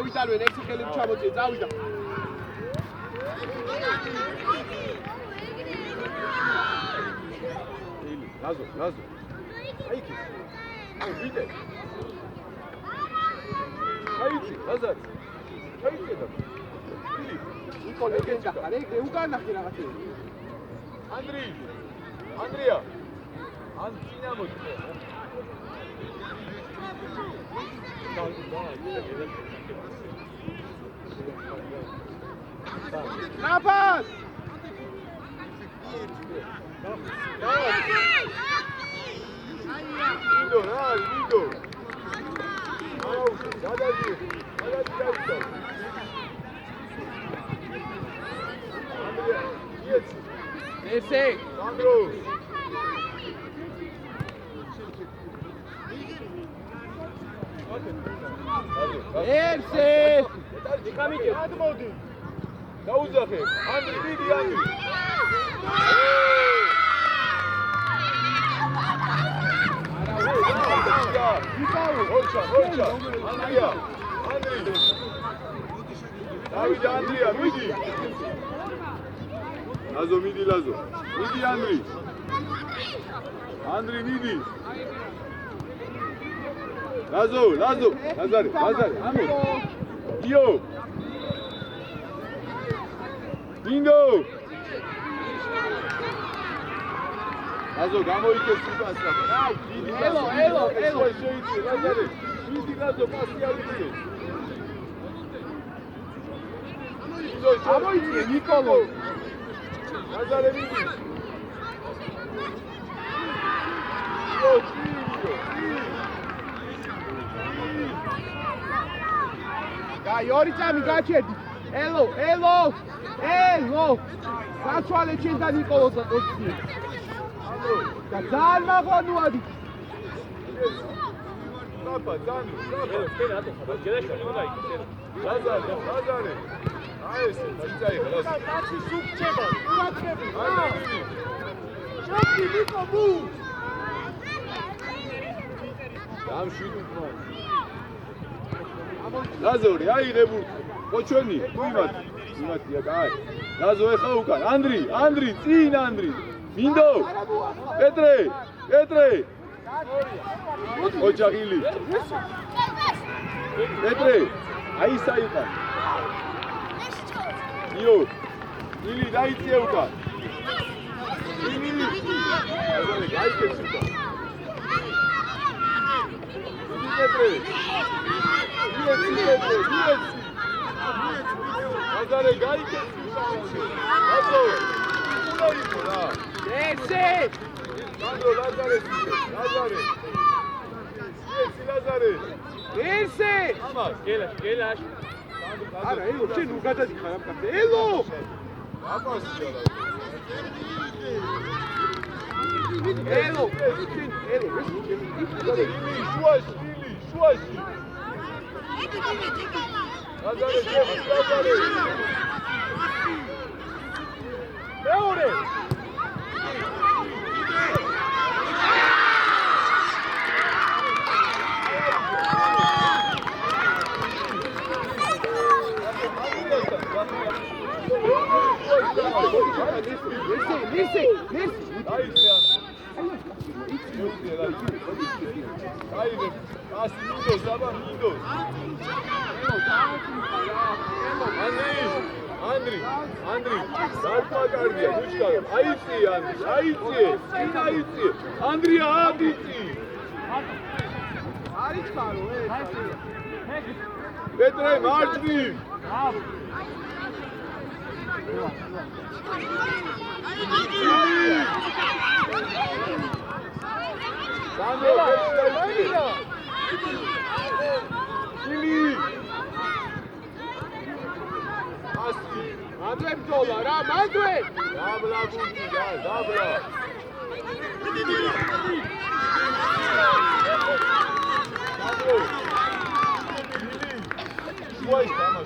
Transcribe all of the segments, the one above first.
გავიტანვენ, ექსი ხელები ჩამოწიე, წავიდა. Lazo. Haydi. Haydi. Haydi, Lazar. Haydi da. Niko legenda, arege ugana kiragati. Andrea. Antina mı? Napas! Lindo. Neyse. Sandro. Neyse. Dikamice. Hadi modi. Kauzahe. Andri. Olça. Andrea, midi. Lazo. Midi, Andri, midi. Lazo. Lazare, amo. Io. Bingo. Lazo, gamoike sipasa. Elo. Lazare. Midi, Lazo, passi alike. Gamoike, Nicolo. Lazare, midi. Gaiori tami gačedi. Elo. Gačvale čenda Nicolo za točki. Kazan magonu adi. Napa, Zanu. Stene, ato. Gledaš što nema ike. Lazare. Ajde, znači hlas. Znači suk čeba. Ajde. Čekaj, Niko bu. Dam šidu kman. Lazori, ajde bu. Počoni, tu imati, aj. Lazo je haukan. Andri, cin Andri. Mindo. Petre. Očahili. Petre. Aí saiu, cara. Ili, daí teu, cara. Ili. Aí que isso, cara. Petre. Lazare, gai que isso, Lazo. Desce. Sandro, Lazare. Desce. Vamos, gel. Ara, elo, ce nu gata de xarab carte. Elo! Vamos, Elo. Şuaşı. Lazare. Eure. Nisi. Haydi. Aslindo, sabah Mindo. Andri. Sarpa kardiya, buçkar. Ayıtsi Andri. Ayıtsi. Andriya Aditi. Hariç karo. Petre, marçli. Sandro, Chili. Asti. Andrei dolar, Andrei. Dabla bunti, dabla. Sandro. Chili. Şuay tamam.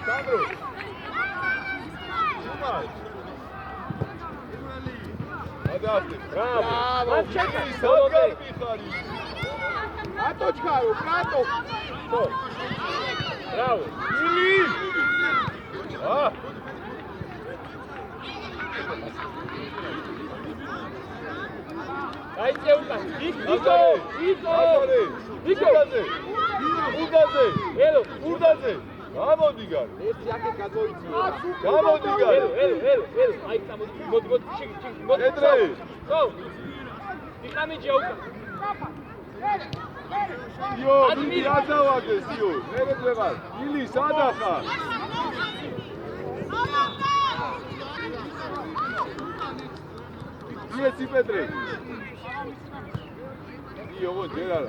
Sandro. Şumay. Hadi artık. Bravo. Çekil. A točkaru, prato. Bravo. Ili! Ah! Ajde uka. Niko! Urdaze! Elo! Urdaze! Გამოდი გარ. ერთი აქეთ გადოიწია. გამოდი გარ. ელო. აი მოდი ჩიკ. ედრე. ხო. იქამიჯია უკა. იო, მიდი აზავაგე სიო. მე ვეღარ.ილი სადა ხარ? იესი პეტრე. იო, ვოჯერა.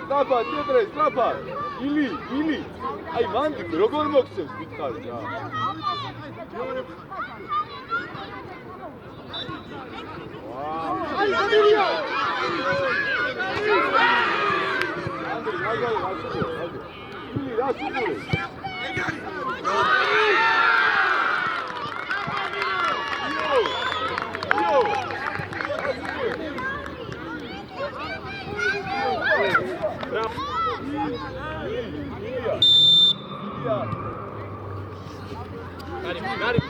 Strapa, Petre, strapa! Ili! Ai, mandi, როგორ მოგცემს გითხარ რა. აი, გამილია! ანდრი, მაგალითად, Ili, რა სულ? Gari.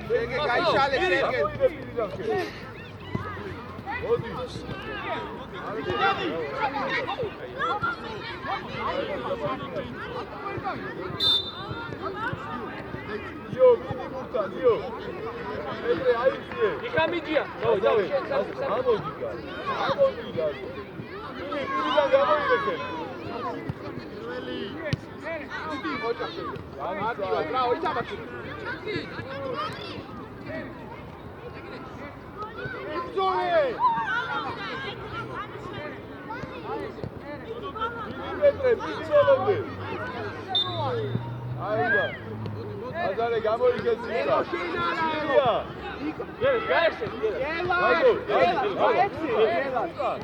შეგე გაიშალე, შეგე. იო, მიდი გურთან, იო. ედრე აიწიე. იქამიჯია. გამოდი გარ. Ili, პირიდან გამოიდეკე. Bravo, itabaki. Zoe! Petre, pitsolonde. Aiba. Azare გამოიგეცი. ილია. გაიხსენ.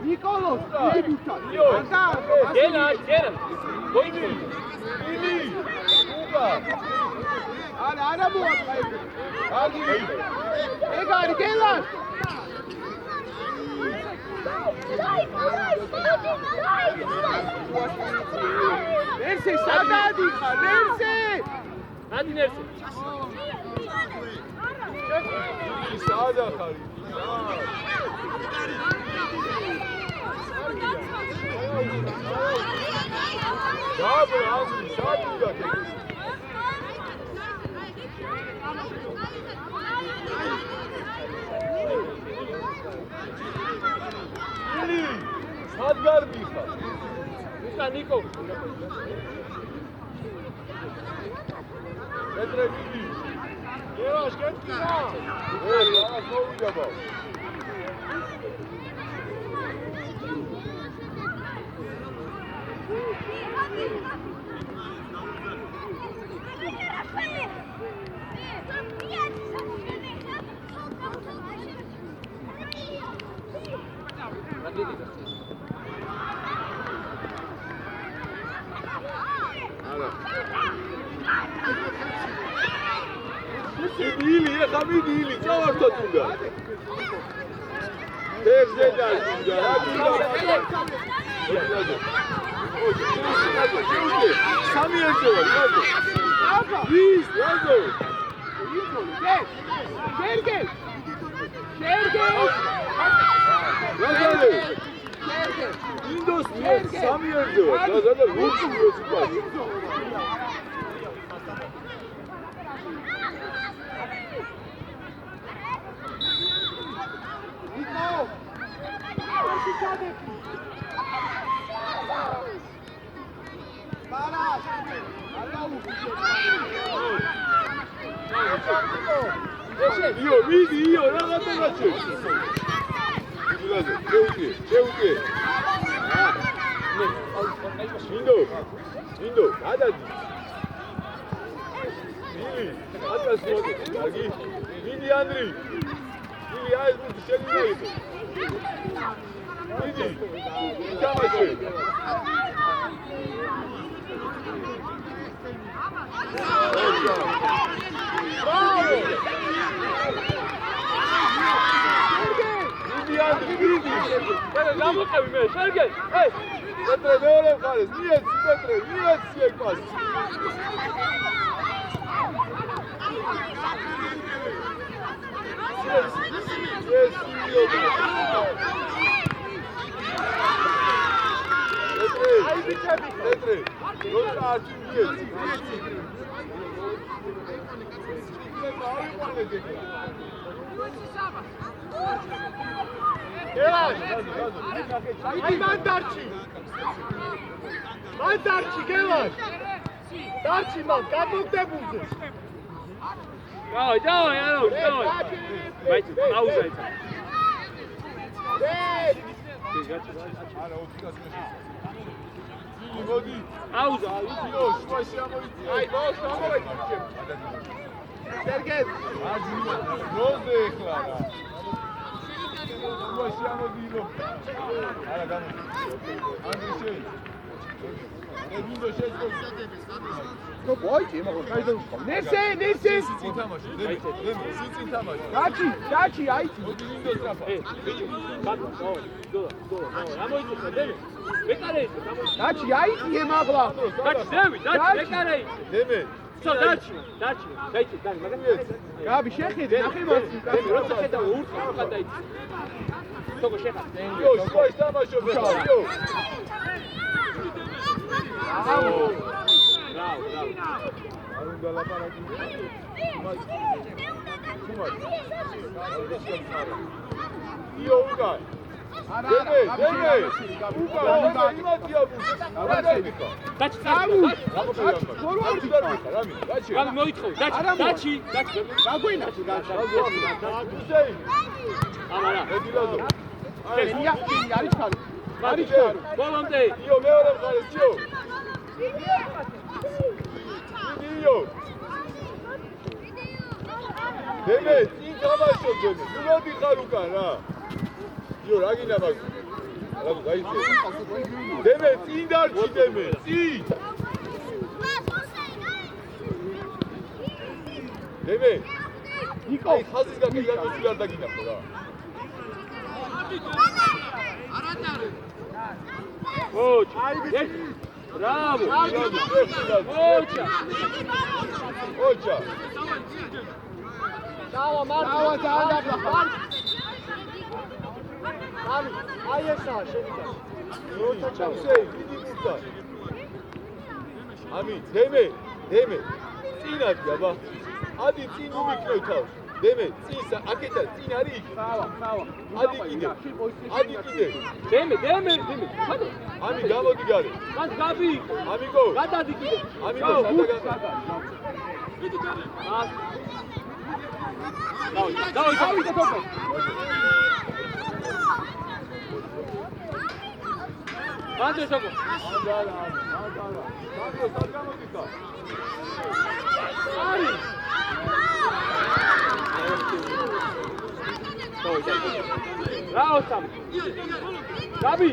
Nikolos, დიდი გუთა. გელა. გოიწი. Ili. უყა. არა მოაწყა ეს. აგი. ეგარი გელას. ნერსე სადადი ხარ, ნერსე. ადი ნერსე. სადა ხარ? Bravo, Andri, sabe daqui. Ili, sadgar bixar. Uka Niko. Petre, midi. Evaş, getira. Ava kovigaba. Ili, xamidi ili, çavarta tunga. Tevzeda tunga, Sami yazıyor, yazıyor. Biz, yazıyor. Sergey. Yazıyor. Windows Sami yazıyor. Yazıyor, vursun diyorsun bak. Io, vedi, io, non la faccio. C'è. Indo, ada. Ili, ada suote, lagi. Vidi Andri. Ili, ai, tu scegli meglio. Vidi, chiamaci. Bravo! გამოყევი მე, შერგენ. პეტრე მეორე მხარეს, მიეცი პეტრე, მიეცი ეგ პასი. აი ბიჭები, პეტრე, როცა არჩი მიეცი. გელაშ, აი მან დარჩი, გელაშ, დარჩი მან, გამოგდებულზე. Давай, Ярош, давай. Дайте, пауза это. არა, უთიკას მეშეს. მოდი. Пауза. იო, შუაში ამოიწია. აი, მოვიდე ბიჭები. სერგეი, როზე ეხლა რა. შუაში ამოდიო. არა, გამოდი. ანდრიშე. ედინდო შეწყო. no boyki, imamo kajdan. Nese. მოთამაშე. დემი, სიცი თამაში. Dači, აი. მოდი ინდო ტრაფა. Биჭი, ბატონო, დავай. ამოიწესა, დემი. ვეკარე ის, ამოიწესა. Dači, აი, ემაღლა. დაჩი, დემი, ვეკარე ის. დემი. სო, დაჩი. დაიჭი, დაი, მაგას. გაბი, შეხედე, ნახე მას. დემი, როცა ხედავ ურთს, ხა დაიჭი. თოგო შეხა. იო, შუაში თამაშობ. იო. ბრავო. არ უნდა ლაპარაკი. იო, უკან. დემი. უკან, იმათია ბუს. დაჩი, რამი მოითხოვე, დაჩი. გაგვინაში, გაჩი. უსეინ. ამარა. ედილაზო. არის ხარ. ბოლომდე. იო, მეორე მხარეს, იო. იო. დემე, წინ თამაშობ დემე. ნუ მოდიხარ უკან რა. იო, რა გინდა მაგ? რა გაიცე? დემე, წინ დარჩი დემე, წინ. დემე. ნიკო, აი, ხაზის გაკეთდა თუ არ დაგინახო რა. ოჩ, ბრავო. ოჩა. დავა დააბლა. აი ესა შევიდა. ოჩა, უსეინ, დიდი მუხტა. ამი, დემე. წინად გაბა. ადი წინ უმიქნევ თავს. დემე, წინსა, აკეთა, წინ არის იქ. ხავა. ადი კიდე. დემი. ამი გამოდი გარე. მან გაბი. ამიგო. გადადი კიდე. ამიგო, სადაგა. დავით თოფე. მანდე სოკო. ანდარა. მანდო, სად გამოდიხარ? არის. რაო სამ. გაბი.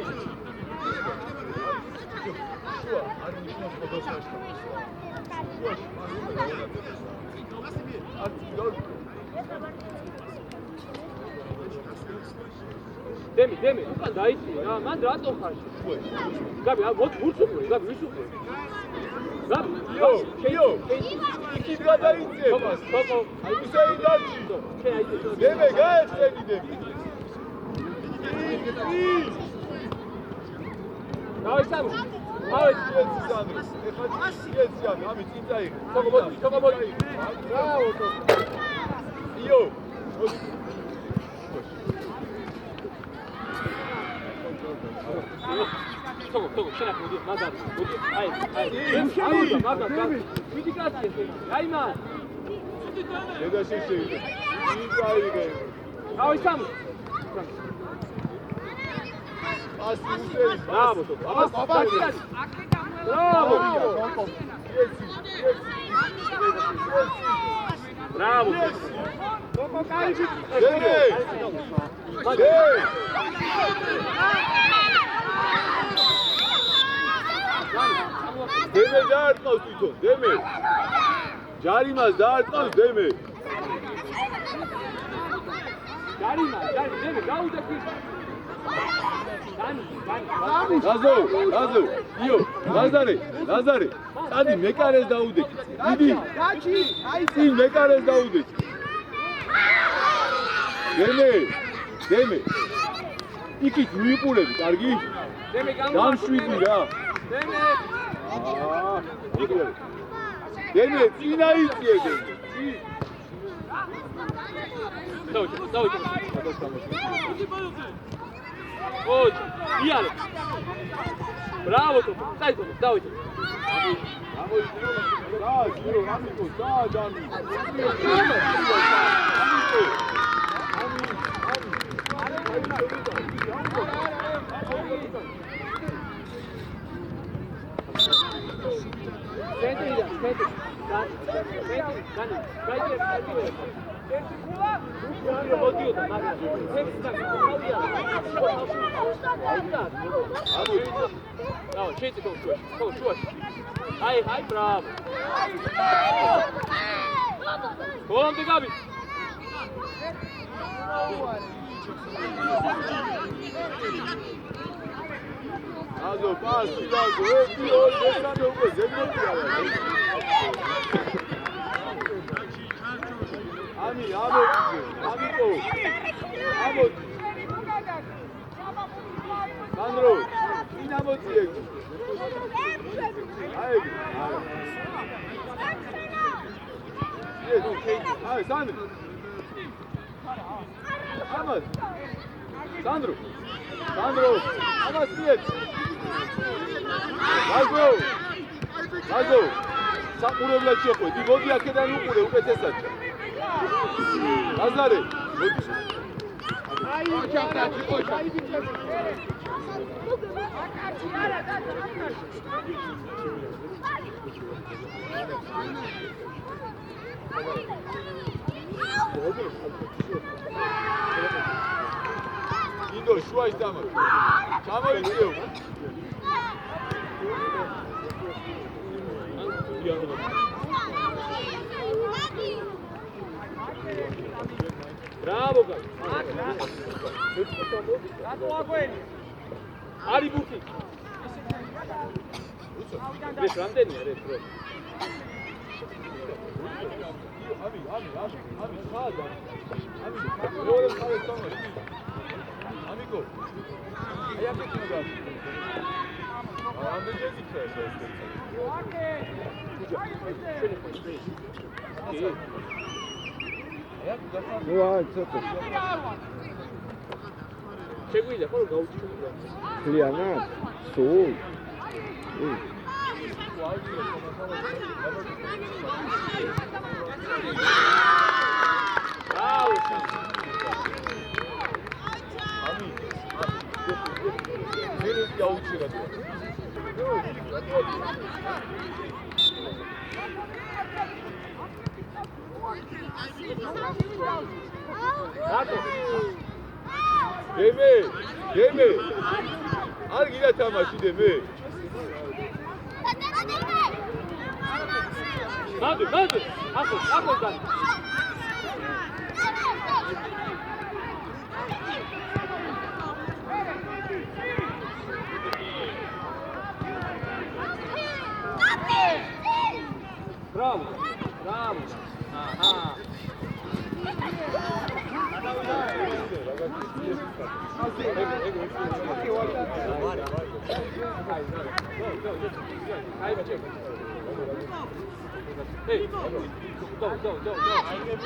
შუა, არ ნიშნავს ფოტოსაშტა. შუაში, დემი, უკან დაიწი რა, მან რატო ხარ? გაბი, ვურცუხური, გაბი, ვის უყური? გაბი, იო, იქით გადაიწე. სოკო, აი უსეინ დარჩი. დემე, გაეცენი დემე. დავით სამ. იეცი სანდრე. ეხლა იეცი ამი წინ წაიღე. სოკო მოდი. ბრავო, იო. სოკო, შენ მოდი, მაგარი. მოდი, აი. მაგარი. მიდი კაცი, აი მან. დედა შეშევიდა. წინ წაიღე. დავით სამ. ასი უსეინ. ბრავო, სოკო. ბრავო. იეცი. ბრავო. სოკო კაი ბიჭი. დემე დაარტყავს თვითონ, დემე. ჯარიმას დაარტყავს დემე. ჯარი, დემი, გაუდა კი. Razo, io, Lazare, Adi mekares daude. Didi, sin mekares daude. Deme. Ikit მიიყურები, კარგი? დამშვიდი რა. დემე, წინა იწიე დემე. დავიჭე. oj, იარე. ბრავო, დაიწყო, დავიჭე. რა, ძირო, ამიკო, დააჯანი. Hai, bravo. Volante Gabi. Razo, passe, Razo, oi, deixa eu fazer, Amo. Sandro, inamo Diego. Ai, Sandro. Amas. Sandro. Amas Diego. Razo. Sapurevla chepo. Digodi akedan uqure uqetesat. Lazare. Indo, șua și teamă. Teamă îi eu. Bravo, Gabi. Ari Buki. Vezi, ramdeniye, vezi, vezi. Ami, sağda. Doğru sağda tamam. Amigo. Ayak etme biraz. Ayağında gezik sen. Şöyle koy, şöyle. İyi. Ayak uzaktan. Vay, çok iyi. Çekiyle, falan gavucu. Liana, soğuk. Bravo. Ami. Senin yavucu ya. Deme. Al gide tamaşı deme. Hadi. Akıl. Bravo. Aha. Hey, go.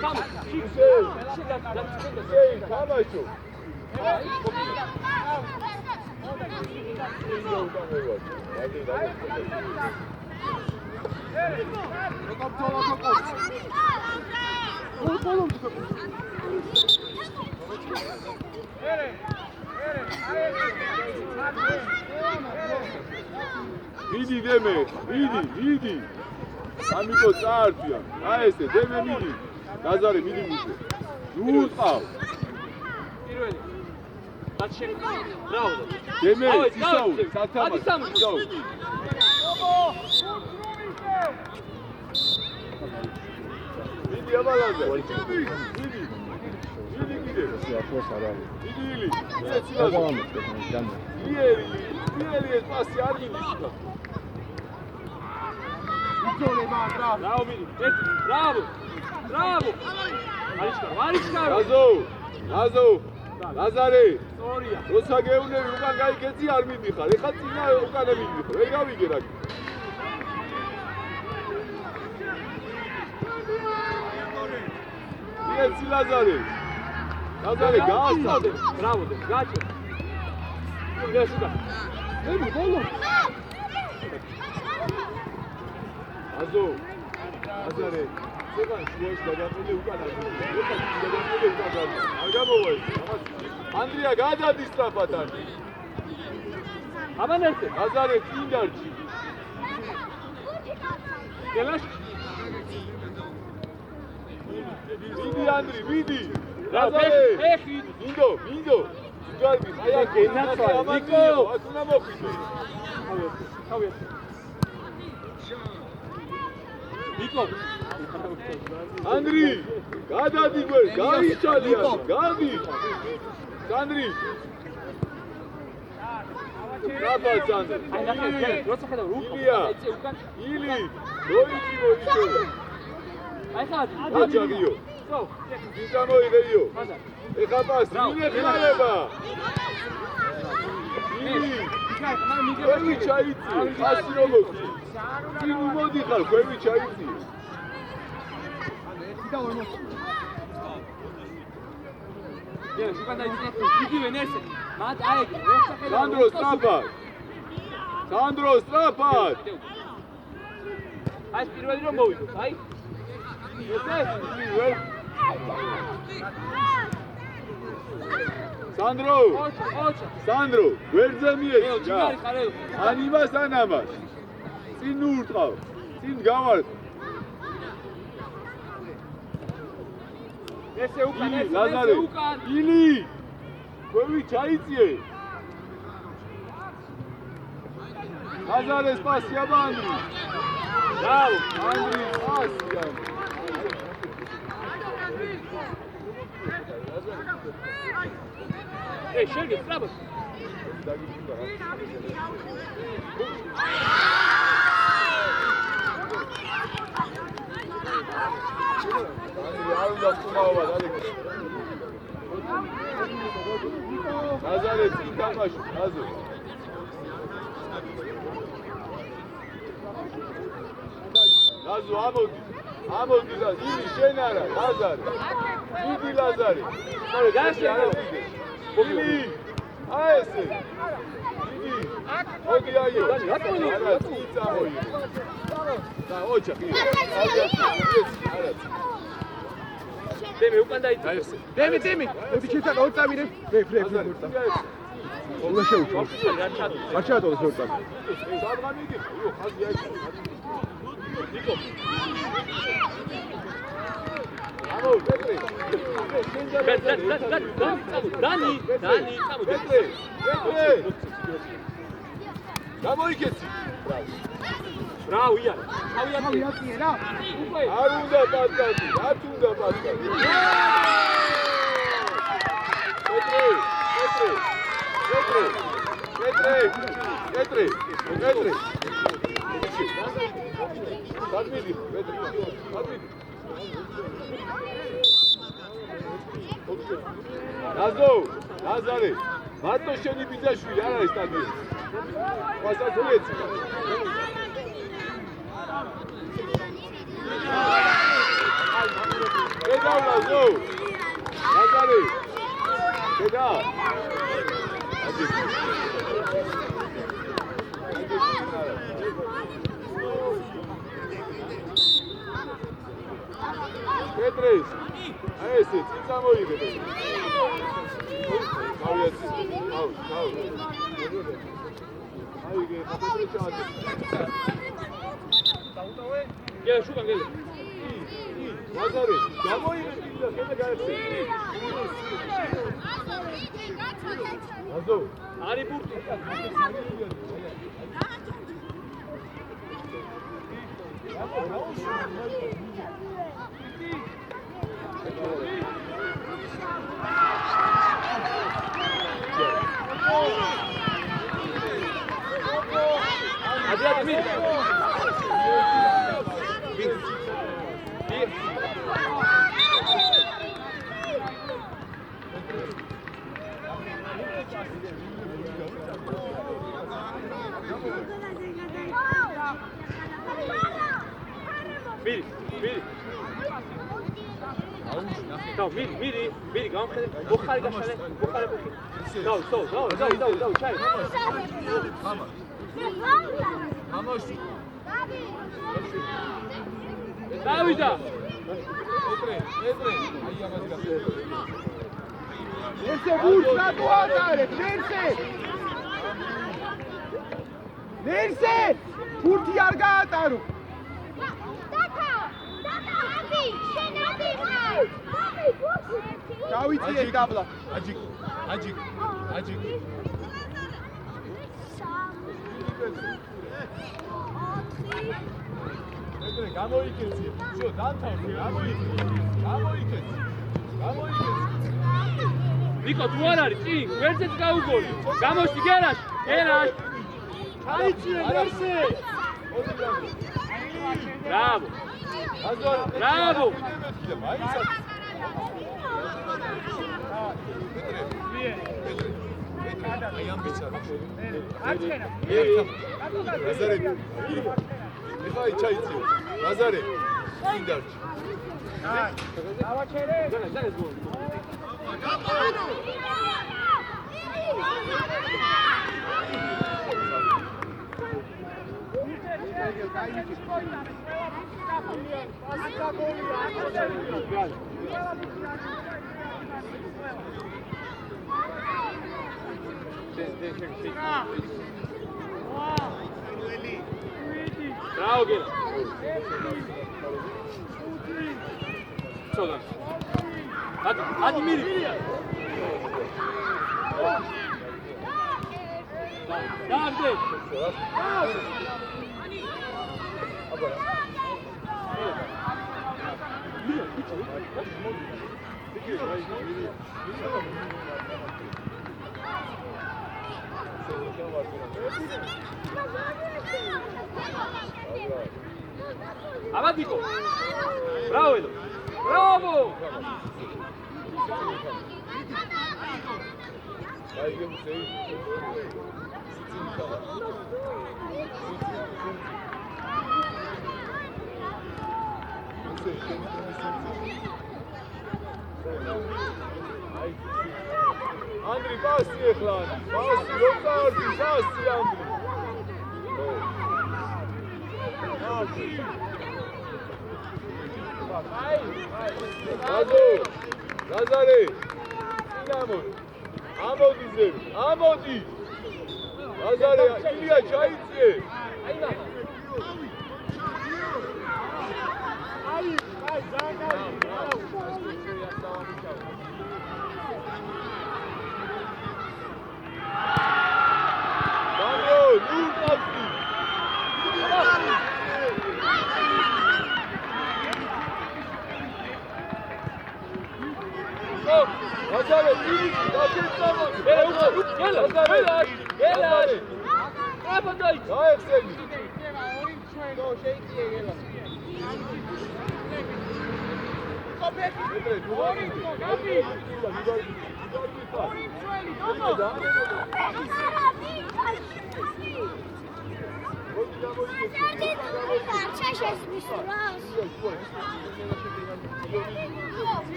Come. Şey, tamaşı. Vidi deme, vidi. Amigo Sarpia. Aese, deme midi. Lazare midi midi. Uqa. პირველი. ბაჩე. ბრავო. Deme, Sisau, Satama. ადი სამი. Sisau. Vidi abalanda. Vidi. ილიილი კიდე. ახლოს არ არის. ილიილი. ეცი ლაზო. ილიელი ეს პასი არ მიდის. იძოლება რა. ბრავო მიდი. ერთი. ბრავო. ბრავო. არიშკარ. ლაზო. ლაზარე. სწორია. როცა გეუნები უკან გაიქეცი არ მიდიხარ. ეხლა წინა უკანა მიდიხარ. ვერ გავიგე რა. ეცი ლაზარე. ლაზარე გაასწავლე. ბრავო. გაჩო. გაშუდა. ემი ბოლო. ლაზარე. ზეგან შუაში გადაყოლე უკანა. არ გამოვა ეს. ანდრია გადადის სწრაფად არ. აბანერტე. ლაზარე წინ დარჩი. გელაშ. მიდი ანდრი, მიდი. ლაზარე. ეხი. მინდო. ჯარბი, აი აქ გენაცვა, ნიკო. აქ უნდა მოხვიდე. თავი. ნიკო. ანდრი, გადადი გვერ, გაიჩალია, გადი. ანდრი. რაბა ძანდ. აი ნახე, როცა ხედავ ილია. ილი, მოიჭო. აი ხადი. აჯაგიო. სო, ძა მოიგეიო. ხაზა. ეხა პას, მინე ხალება. ილი. ქვევი ჩაიცი, პასი რომ მოხდი. წინ მოდიხარ, ქვევი ჩაიცი. გე, შუგან დაიწყე. იგივე ნერსე. მათ აიგე, როცა ხედავ. სანდრო სწრაფად. აი პირველი რომ მოვიდო, აი. ესე? სანდრო, ოჩა. გვერდზე მიეცი რა. ჯიგარი ხარ. ან იმას ან ამას. წინ ურტყავ, წინ გავარდ. ესე უკან, ლაზარე. უკან. ილი. ქვევი ჩაიწიე. ლაზარეს პასი აბა ანდრი. ბრავო. ანდრი პასი. შეგე, სწრაფად. არ უნდა ხუმაობა დადეკ. ლაზარე წინ თამაში, ლაზო. ლაზო ამოდი და ილი შენ არა, ლაზარე. დიდი ლაზარე. მოი გაშენო. ილი. აი ესე. დიდი. მოდი აიო. არა, წინ წამოი. და ოჩახი. არა. დემი უკან დაიწყე. დემი. მოდი შეცად ორ წამირე. ფრე. უნდა შეუჩო. არ ჩაატოვოს ორ წამი. სადღან მიდი? იო, ხაზი აიწყო. ნიკო. ამო, პეტრე. დანი, წამო. პეტრე. გამოიქეცი. ბრავო, ია. თავი რა. უკვე. არ უნდა პასკადი, არ უნდა პასკადი. პეტრე. გადმიდი, პეტრე. გადმიდი. ლაზარე. მარტო შენი ბიძაშვილი არ არის სტადიონში. პასაკულეცი. გედავ ლაზო. ლაზარე. გედავ. პეტრეს. აი ესე წინ წამოიღე. გავიაცი. აუ. აიგე, პეტრე ჩაადე. გე, შუგან გელე. ლაზარე, გამოიღე და შენ გაერთე. ლაზო, არი ბურთი. Adrian, Miri. Miri. Tamam, Miri, gamkhele. Bukhari gashale, bukhari. Dav, çay. Tamam. Tamam. Davida. Edre. Aí agora. Neyse vur lan bu adalet. Neyse. Vurti yarga ataru. Daviti dabla. Acık. Edre, გამოიქეცი. შო, დამთავრე, გამოიქეცი. Niko, tu არ არის, წინ, ვერცეც გაუგონი. გამოშდი გერაშ. ჩაიჭირე მერსე. Bravo. Bravo. მაინცაც. აი ამ ბიჭარა. ლაზარე. მიხაი ჩაიჭირე. ლაზარე. წინ დარჩი. Зараз გол. Bravo, Gil. Çok Hadi Miri. Davide. Avanti. Bravo Edo. Bravo. Andri, passi ეხლა. Passi, რომ წავდი, passi Andri. Lazare. Amodi. Lazare, Ilya çayıtı. Lazare,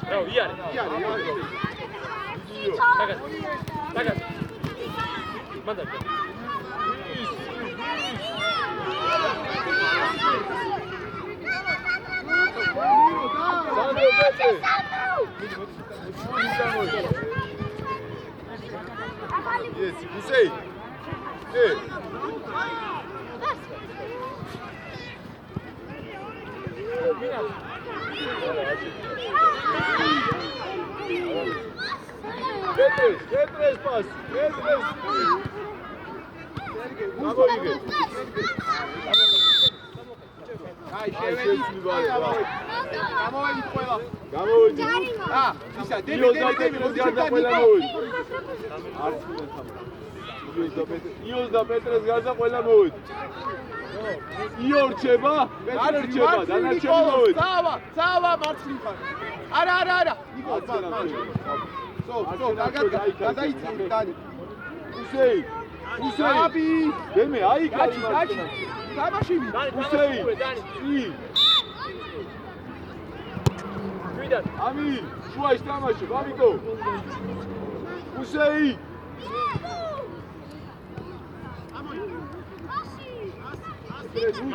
Bravo, iar. Tagat. Manda. Yes, Hussein. Hey. Petres pas. Petres. აი შევედი გამოვედი ყველა გამოვედი ისა იოს და პეტრეს გარდა ყველა მოვედი იოს და პეტრეს გარდა ყველა მოვედი იო რჩება პეტრე რჩება დანარჩენი მოვედი წავა მარცხნივ არა ნიკოლ გადაიწევი დანი უსეი აბი დემე აი გაჩი თამაშივი უსეი ი ვიდან ამი შუაში თამაშობ ამიკო უსეი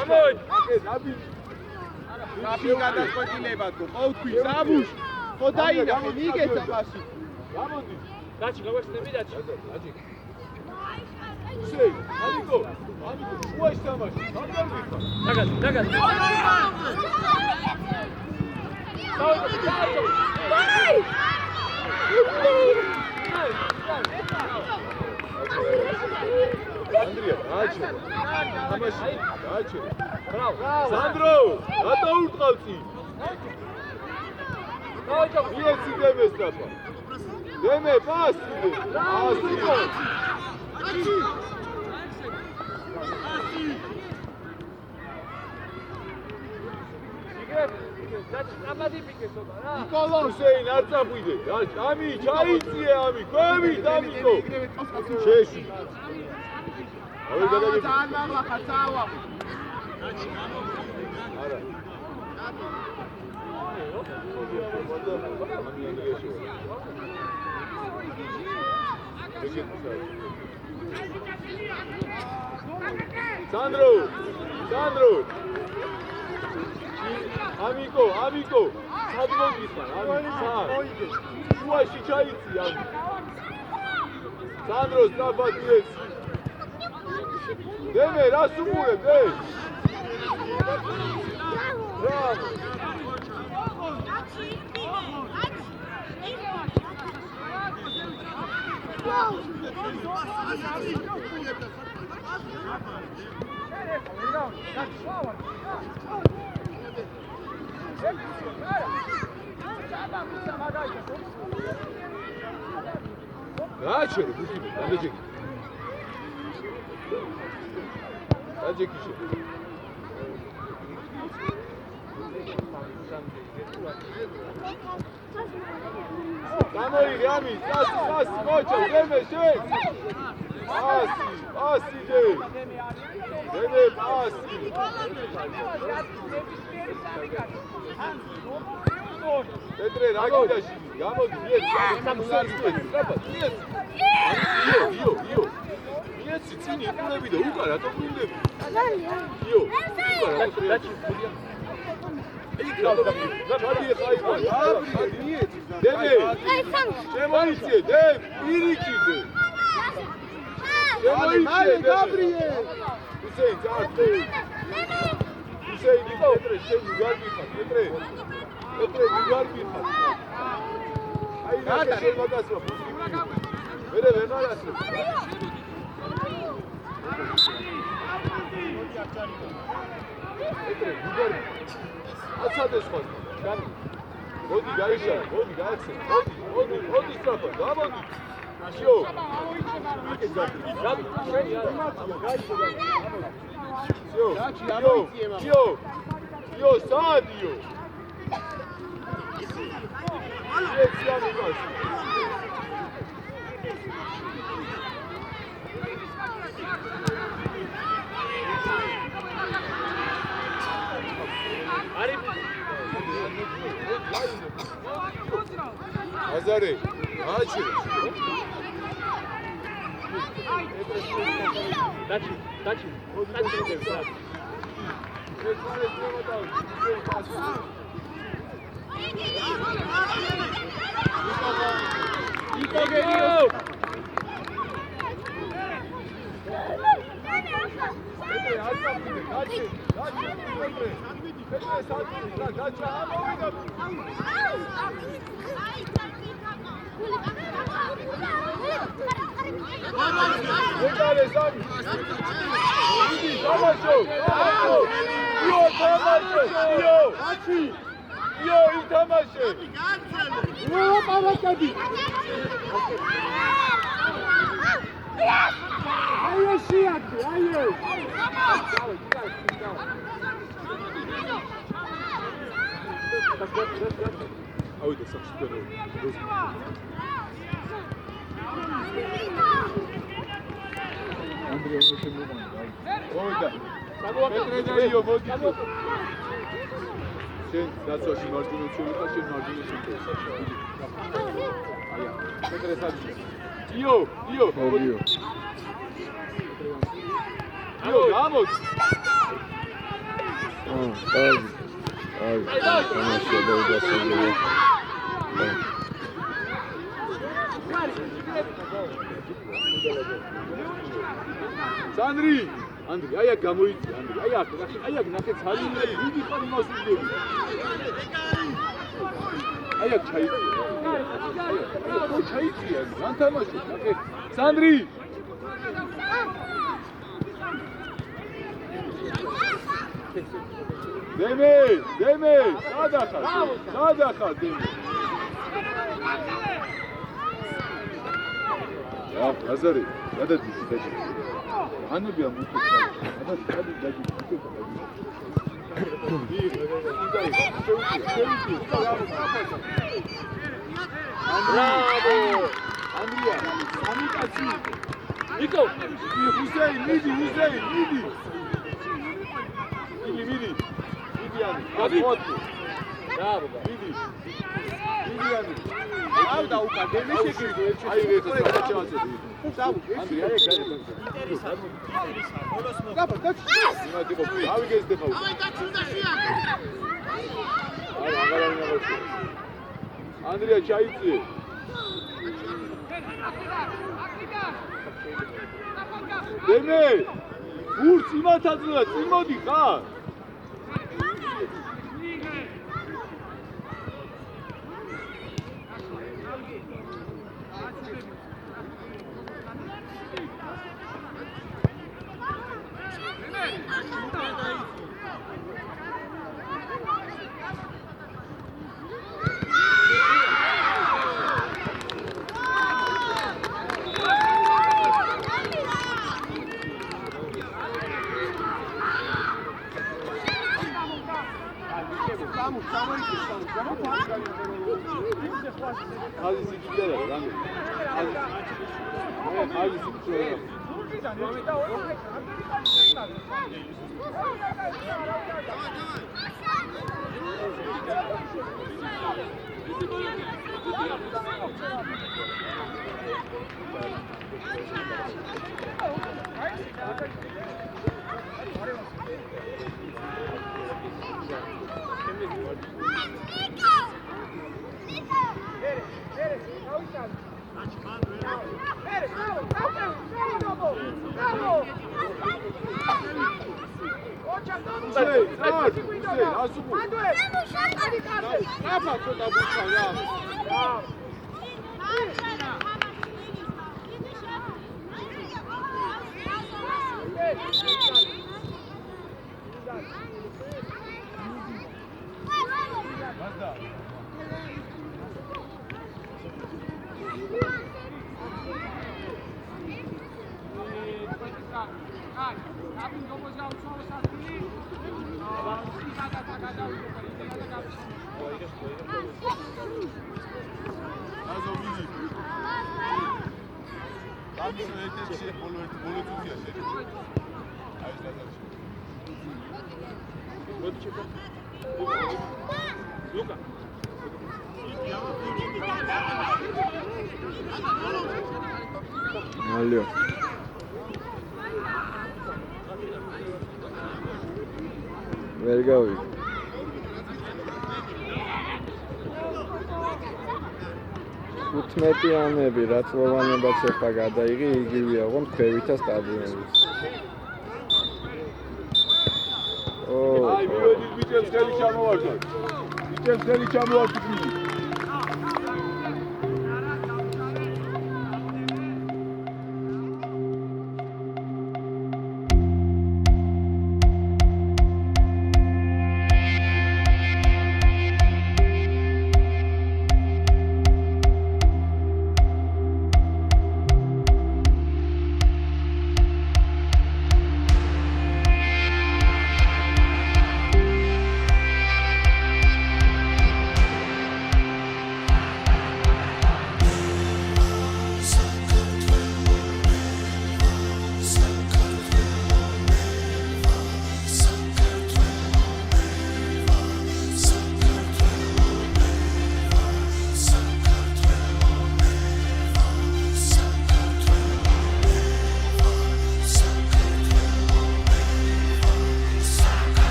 ამოდი აბი აბი გადაწყვეტილება თქო ყოველთვის საბუშ ხო დაინახე მიგეცა მასი გამოდი დაჩი გაგვეხსნები დაჩი უსეი ამიკო შუაში თამაში დაგად ანდრია დააჩერე თამაში დააჩერე ბრავო სანდრო რატო ურტყავწი მიეცი დემეს დაფა დემე პასი ნიკოლო უსეინ არ წახვიდე ამი ჩაიწიე ამი ქვევი დამიკო შეში ავე გადაგები ძალიან მაღლა წავა არა სანდრო ამიკო სად მოგიხარ ამი სად შუაში ჩაიცი ამი სანდრო სწრაფად მიეცი დემე რას უყურებ ბრავო გააჩერე ბუთინო დადაჯეკი დაჯეკიშე გამოიღე ამი წასი მოჩა დემე შე პასი დე დემე პასი პეტრე რა გიდაში გამოდი მიეცი იო მიეცი წინი იყურები და უკან რატო გვინდები იო უკან რატო დემე შემოიწიე დე პირიქიდე შემოიწიე გაბრიე უსეი წარდე უსეი პეტრე შენი გარბიხარ პეტრე გარბიხარ აი რა შემოგასვა მერე ვერ მარასე პეტრე გარბი აცადეს ხარ მოდი გაიშალე მოდი გააცე მოდი სწრაფად გამოდი შო შო სადიო აზარე აჩერე დაჩი ეკარე სამი იგი თამაშო იო თამაშო იო ითამაშე პარაკადი აიო შეაკი აიო ავიდა საფშფერო ანდრია შემოვიდა მოვიდა პეტრედაიო მოდი შენ დაცვაში მარჯვენა შევიდა შენ მარჯვენა შევიდა აია პეტრესადი იო გამოდი სანდრი აი აქ გამოიწი ანდრი აი აქ ნახე ცალინები დიდი ხარ იმას ვიგები აი აქ ჩაიწია მან თამაშობს ნახე სანდრი დემე სადახარ დემე აზარი გადადი ანებია მუთქვა გადადი ბრავო ანდრია სამი კაცი ნიკო ჰუსეინ მიდი ანი გადმოდი ბრავო მიდი ანი ავდა უკა დემი შეგირდი აი ეს ჩავაცე Sabe, André, aí, cara. Gaba, kaç? Ima tipo, abi gezdi kavu. Abi kaçında şiya. Ara oynayalım. André, çay içti. Deme. Vur, ima tadına, imodi ha. Hadi sikikler abi lan. Hadi sikikler abi. Alıyor. Vergavi. Უთმეტიანები, რაც მოვანებაც ეფა გადაიღი, იგივეა, რომ ქვევითა სტადიონი. აი, მივედით ბიჭებს ხელი ჩამოვარდოთ. ბიჭებს ხელი ჩამოვარდით.